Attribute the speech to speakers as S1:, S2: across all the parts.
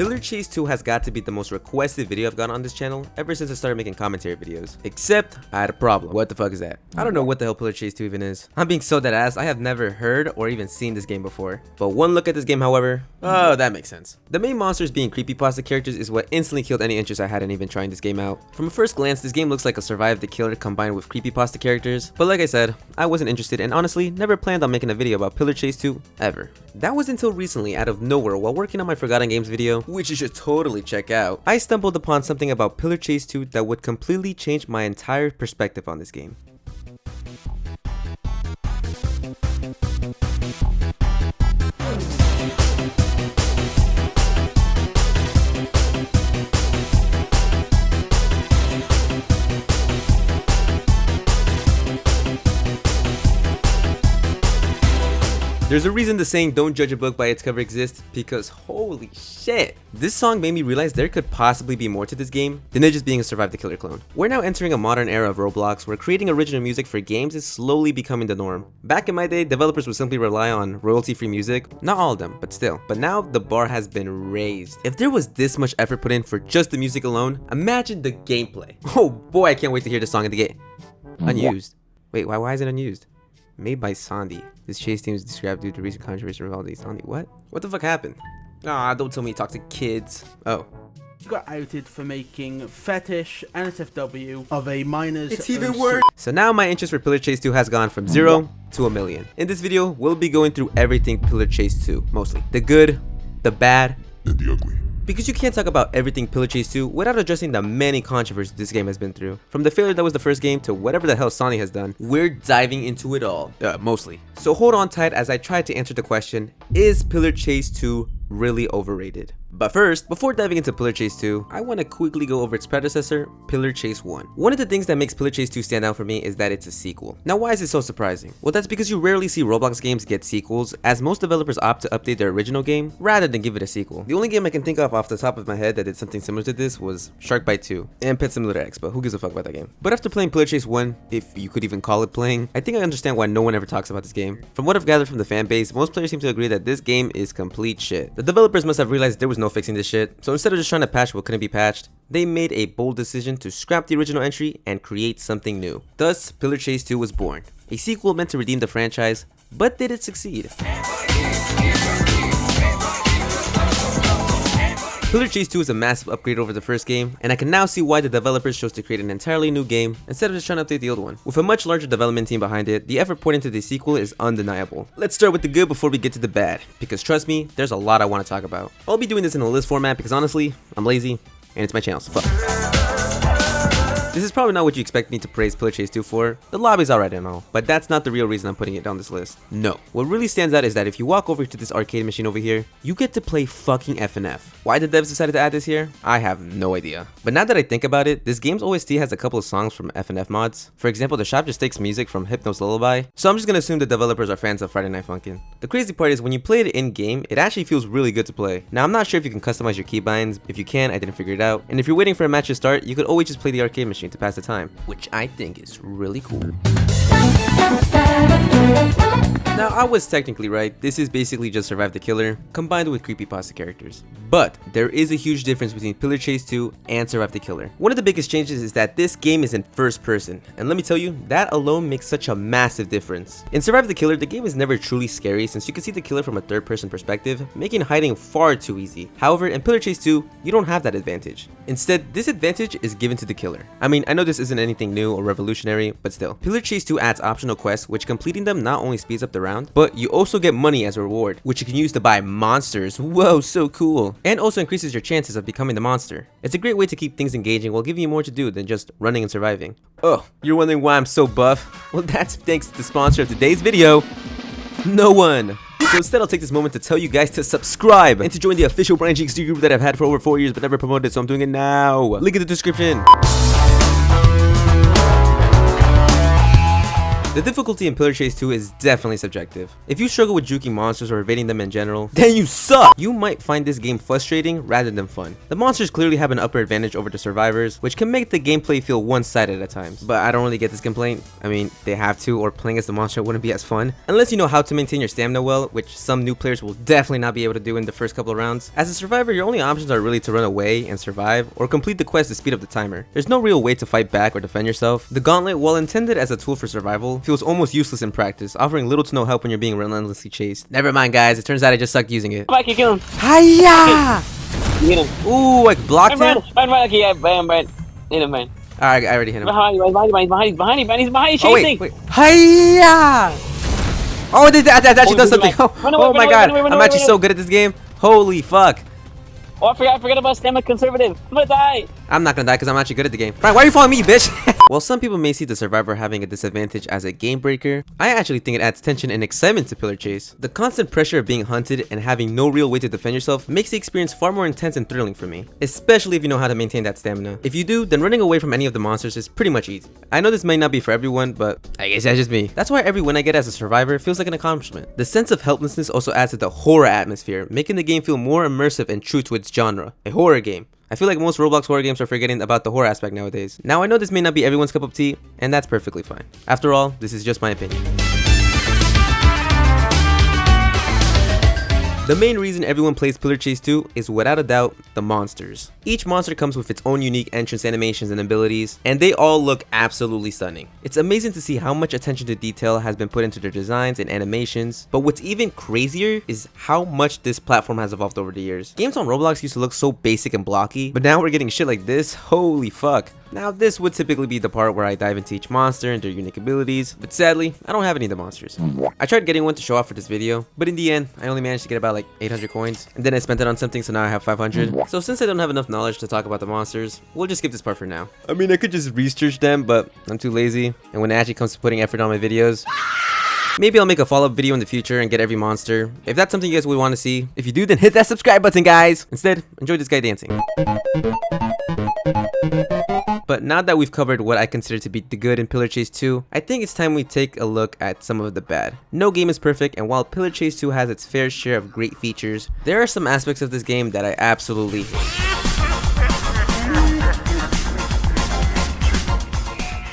S1: Pillar Chase 2 has got to be the most requested video I've gotten on this channel ever since I started making commentary videos. Except, I had a problem. What the fuck is that? I don't know what the hell Pillar Chase 2 even is. I'm being so dead ass, I have never heard or even seen this game before. But one look at this game, however, oh, that makes sense. The main monsters being creepypasta characters is what instantly killed any interest I had in even trying this game out. From a first glance, this game looks like a Survive the Killer combined with creepypasta characters. But like I said, I wasn't interested and honestly never planned on making a video about Pillar Chase 2 ever. That was until recently, out of nowhere, while working on my Forgotten Games video, which you should totally check out, I stumbled upon something about Pillar Chase 2 that would completely change my entire perspective on this game. There's a reason the saying "don't judge a book by its cover" exists, because holy shit, this song made me realize there could possibly be more to this game than it just being a Survive the Killer clone. We're now entering a modern era of Roblox where creating original music for games is slowly becoming the norm. Back in my day, developers would simply rely on royalty-free music, not all of them, but still. But now the bar has been raised. If there was this much effort put in for just the music alone, imagine the gameplay. Oh boy, I can't wait to hear this song in the game. Unused. Wait, why is it unused? Made by Sandy. This chase team is described due to recent controversy involving Sandy. What? What the fuck happened? Ah, don't tell me you talk to kids. Oh.
S2: Got outed for making fetish NSFW of a minor's.
S1: It's even worse. So now my interest for Pillar Chase 2 has gone from 0 to 1,000,000. In this video, we'll be going through everything Pillar Chase 2, mostly. The good, the bad,
S3: and the ugly.
S1: Because you can't talk about everything Pillar Chase 2 without addressing the many controversies this game has been through. From the failure that was the first game to whatever the hell Sony has done, we're diving into it all. Mostly. So hold on tight as I try to answer the question, is Pillar Chase 2 really overrated? But first, before diving into Pillar Chase 2, I want to quickly go over its predecessor, Pillar Chase 1. One of the things that makes Pillar Chase 2 stand out for me is that it's a sequel. Now why is it so surprising? Well, that's because you rarely see Roblox games get sequels, as most developers opt to update their original game rather than give it a sequel. The only game I can think of off the top of my head that did something similar to this was Shark Bite 2 and Pet Simulator X, but who gives a fuck about that game? But after playing Pillar Chase 1, if you could even call it playing, I think I understand why no one ever talks about this game. From what I've gathered from the fan base, most players seem to agree that this game is complete shit. The developers must have realized there was no fixing this shit, so instead of just trying to patch what couldn't be patched, they made a bold decision to scrap the original entry and create something new. Thus, Pillar Chase 2 was born. A sequel meant to redeem the franchise, but did it succeed? Pillar Chase 2 is a massive upgrade over the first game, and I can now see why the developers chose to create an entirely new game instead of just trying to update the old one. With a much larger development team behind it, the effort put into the sequel is undeniable. Let's start with the good before we get to the bad, because trust me, there's a lot I want to talk about. I'll be doing this in a list format because honestly, I'm lazy, and it's my channel, so fuck. This is probably not what you expect me to praise Pillar Chase 2 for. The lobby's alright and all, but that's not the real reason I'm putting it down this list. No. What really stands out is that if you walk over to this arcade machine over here, you get to play fucking FNF. Why the devs decided to add this here? I have no idea. But now that I think about it, this game's OST has a couple of songs from FNF mods. For example, the shop just takes music from Hypno's Lullaby, so I'm just gonna assume the developers are fans of Friday Night Funkin'. The crazy part is when you play it in-game, it actually feels really good to play. Now I'm not sure if you can customize your keybinds. If you can, I didn't figure it out. And if you're waiting for a match to start, you could always just play the arcade machine to pass the time, which I think is really cool. Now, I was technically right. This is basically just Survive the Killer combined with creepypasta characters. But there is a huge difference between Pillar Chase 2 and Survive the Killer. One of the biggest changes is that this game is in first person, and let me tell you, that alone makes such a massive difference. In Survive the Killer, the game is never truly scary since you can see the killer from a third person perspective, making hiding far too easy. However, in Pillar Chase 2, you don't have that advantage. Instead, this advantage is given to the killer. I mean, I know this isn't anything new or revolutionary, but still. Pillar Chase 2 adds optional quests, which completing them not only speeds up the round, but you also get money as a reward, which you can use to buy monsters. Whoa, so cool. And also increases your chances of becoming the monster. It's a great way to keep things engaging while giving you more to do than just running and surviving. Oh, you're wondering why I'm so buff? Well, that's thanks to the sponsor of today's video, no one. So instead, I'll take this moment to tell you guys to subscribe and to join the official Brian GXD group that I've had for over 4 years but never promoted, so I'm doing it now. Link in the description. The difficulty in Pillar Chase 2 is definitely subjective. If you struggle with juking monsters or evading them in general, then you suck! You might find this game frustrating rather than fun. The monsters clearly have an upper advantage over the survivors, which can make the gameplay feel one-sided at times. But I don't really get this complaint. I mean, they have to, or playing as the monster wouldn't be as fun. Unless you know how to maintain your stamina well, which some new players will definitely not be able to do in the first couple of rounds. As a survivor, your only options are really to run away and survive, or complete the quest to speed up the timer. There's no real way to fight back or defend yourself. The gauntlet, while intended as a tool for survival, feels almost useless in practice, offering little to no help when you're being relentlessly chased. Never mind, guys, it turns out I just sucked using it.
S3: Mike, you kill him.
S1: Hiya!
S3: Get him.
S1: Ooh, I blocked him.
S3: Right, okay, yeah, Brian. Hit him, man.
S1: Alright, I already hit him.
S3: Behind you, behind you, man. He's behind you,
S1: Oh,
S3: chasing.
S1: wait. Hiya! Oh, that actually does something. Oh my god, I'm actually so good at this game. Holy fuck.
S3: Oh, I forgot about stamina conservative. I'm gonna die.
S1: I'm not gonna die because I'm actually good at the game. Brian, why are you following me, bitch? While some people may see the survivor having a disadvantage as a game breaker, I actually think it adds tension and excitement to Pillar Chase. The constant pressure of being hunted and having no real way to defend yourself makes the experience far more intense and thrilling for me, especially if you know how to maintain that stamina. If you do, then running away from any of the monsters is pretty much easy. I know this might not be for everyone, but I guess that's just me. That's why every win I get as a survivor feels like an accomplishment. The sense of helplessness also adds to the horror atmosphere, making the game feel more immersive and true to its genre, a horror game. I feel like most Roblox horror games are forgetting about the horror aspect nowadays. Now I know this may not be everyone's cup of tea, and that's perfectly fine. After all, this is just my opinion. The main reason everyone plays Pillar Chase 2 is without a doubt the monsters. Each monster comes with its own unique entrance animations and abilities, and they all look absolutely stunning. It's amazing to see how much attention to detail has been put into their designs and animations, but what's even crazier is how much this platform has evolved over the years. Games on Roblox used to look so basic and blocky, but now we're getting shit like this. Holy fuck. Now this would typically be the part where I dive into each monster and their unique abilities, but sadly, I don't have any of the monsters. I tried getting one to show off for this video, but in the end, I only managed to get about like 800 coins, and then I spent it on something, so now I have 500. So since I don't have enough knowledge to talk about the monsters, we'll just skip this part for now. I mean, I could just research them, but I'm too lazy, and when it actually comes to putting effort on my videos, maybe I'll make a follow-up video in the future and get every monster, if that's something you guys would want to see. If you do, then hit that subscribe button, guys! Instead, enjoy this guy dancing. But now that we've covered what I consider to be the good in Pillar Chase 2, I think it's time we take a look at some of the bad. No game is perfect, and while Pillar Chase 2 has its fair share of great features, there are some aspects of this game that I absolutely hate.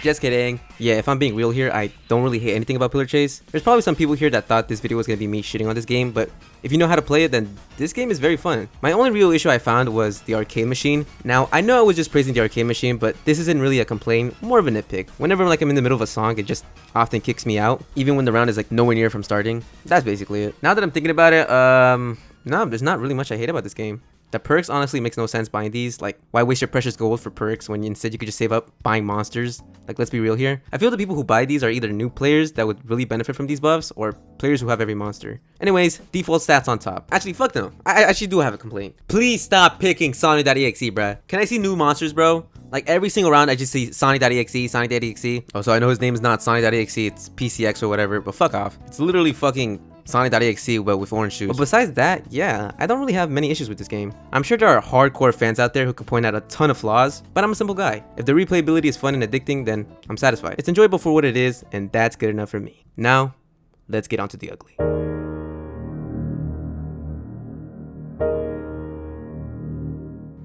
S1: Just kidding. Yeah, if I'm being real here, I don't really hate anything about Pillar Chase. There's probably some people here that thought this video was going to be me shitting on this game, but if you know how to play it, then this game is very fun. My only real issue I found was the arcade machine. Now, I know I was just praising the arcade machine, but this isn't really a complaint, more of a nitpick. Whenever like I'm in the middle of a song, it just often kicks me out, even when the round is like nowhere near from starting. That's basically it. Now that I'm thinking about it, no, there's not really much I hate about this game. The perks honestly makes no sense buying these. Like, why waste your precious gold for perks when instead you could just save up buying monsters? Like, let's be real here. I feel the people who buy these are either new players that would really benefit from these buffs, or players who have every monster. Anyways, default stats on top. Actually, fuck no. I actually do have a complaint. Please stop picking Sonic.exe, bruh. Can I see new monsters, bro? Like, every single round, I just see Sonic.exe, Sonic.exe. Oh, so I know his name is not Sonic.exe, it's PCX or whatever, but fuck off. It's literally fucking Sonic.exe but with orange shoes. But besides that, yeah, I don't really have many issues with this game. I'm sure there are hardcore fans out there who can point out a ton of flaws, but I'm a simple guy. If the replayability is fun and addicting, then I'm satisfied. It's enjoyable for what it is, and that's good enough for me. Now, let's get on to the ugly.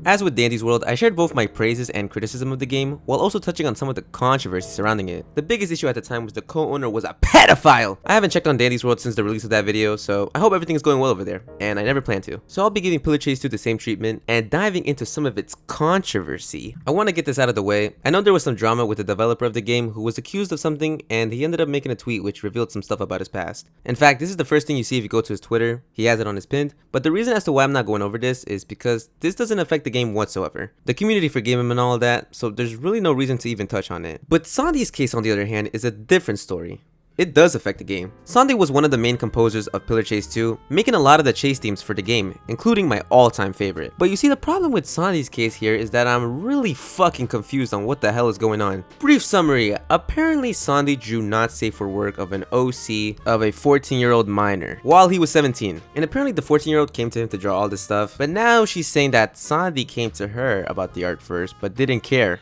S1: As with Dandy's World, I shared both my praises and criticism of the game, while also touching on some of the controversy surrounding it. The biggest issue at the time was the co-owner was a pedophile! I haven't checked on Dandy's World since the release of that video, so I hope everything is going well over there, and I never plan to. So I'll be giving Pillar Chase 2 the same treatment, and diving into some of its controversy. I want to get this out of the way. I know there was some drama with the developer of the game who was accused of something, and he ended up making a tweet which revealed some stuff about his past. In fact, this is the first thing you see if you go to his Twitter. He has it on his pinned, but the reason as to why I'm not going over this is because this doesn't affect the game whatsoever. The community forgave him and all that, so there's really no reason to even touch on it. But Sandy's case, on the other hand, is a different story. It does affect the game. Sandy was one of the main composers of Pillar Chase 2, making a lot of the chase themes for the game, including my all-time favorite. But you see, the problem with Sandy's case here is that I'm really fucking confused on what the hell is going on. Brief summary, apparently Sandy drew not safe for work of an OC of a 14-year-old minor while he was 17. And apparently the 14-year-old came to him to draw all this stuff, but now she's saying that Sandy came to her about the art first, but didn't care.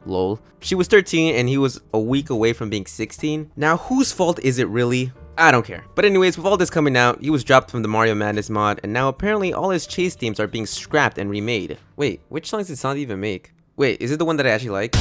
S1: lol. She was 13 and he was a week away from being 16. Now, whose fault is it really? I don't care. But anyways, with all this coming out, he was dropped from the Mario Madness mod, and now apparently all his chase themes are being scrapped and remade. Wait, which songs did Sandy even make? Wait, is it the one that I actually like?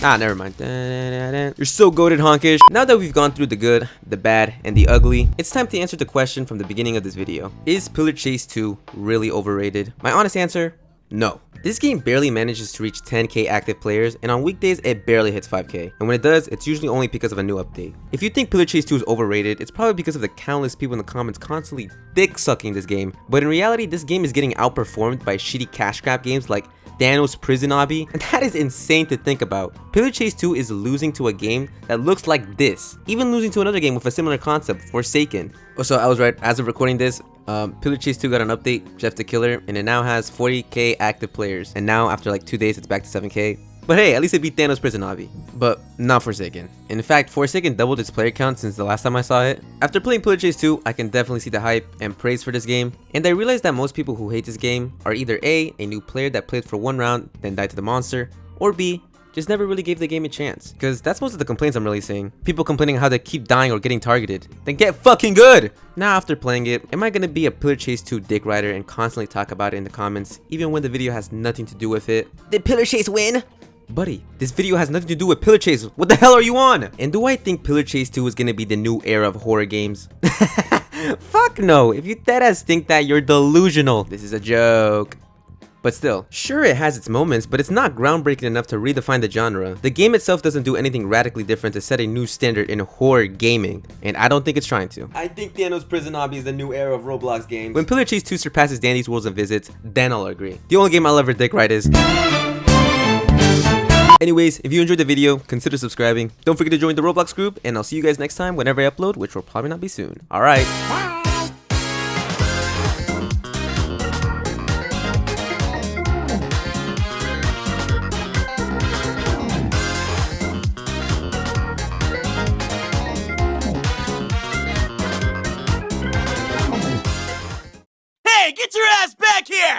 S1: Ah, never mind. You're so goated, honkish. Now that we've gone through the good, the bad, and the ugly, it's time to answer the question from the beginning of this video. Is Pillar Chase 2 really overrated? My honest answer, no. This game barely manages to reach 10k active players, and on weekdays it barely hits 5k, and when it does, it's usually only because of a new update. If you think Pillar Chase 2 is overrated, it's probably because of the countless people in the comments constantly dick-sucking this game, but in reality, this game is getting outperformed by shitty cash grab games like Thanos Prison Obby, and that is insane to think about. Pillar Chase 2 is losing to a game that looks like this, even losing to another game with a similar concept, Forsaken. Oh, so I was right, as of recording this, Pillar Chase 2 got an update, Jeff the Killer, and it now has 40k active players, and now after like 2 days it's back to 7k. But hey, at least it beat Thanos Prison Obby. But not Forsaken. In fact, Forsaken doubled its player count since the last time I saw it. After playing Pillar Chase 2, I can definitely see the hype and praise for this game. And I realized that most people who hate this game are either A, a new player that played for one round, then died to the monster, or B, just never really gave the game a chance. Because that's most of the complaints I'm really seeing. People complaining how they keep dying or getting targeted. Then get fucking good! Now after playing it, am I gonna be a Pillar Chase 2 dick rider and constantly talk about it in the comments, even when the video has nothing to do with it? Did Pillar Chase win? Buddy, this video has nothing to do with Pillar Chase. What the hell are you on? And do I think Pillar Chase 2 is gonna be the new era of horror games? Fuck no. If you deadass think that, you're delusional. This is a joke. But still, sure it has its moments, but it's not groundbreaking enough to redefine the genre. The game itself doesn't do anything radically different to set a new standard in horror gaming, and I don't think it's trying to. I think Thanos Prison Obby is the new era of Roblox games. When Pillar Chase 2 surpasses Dandy's Worlds and Visits, then I'll agree. The only game I'll ever dick ride is... Anyways, if you enjoyed the video, consider subscribing. Don't forget to join the Roblox group, and I'll see you guys next time whenever I upload, which will probably not be soon. Alright.
S4: Hey, get your ass back here!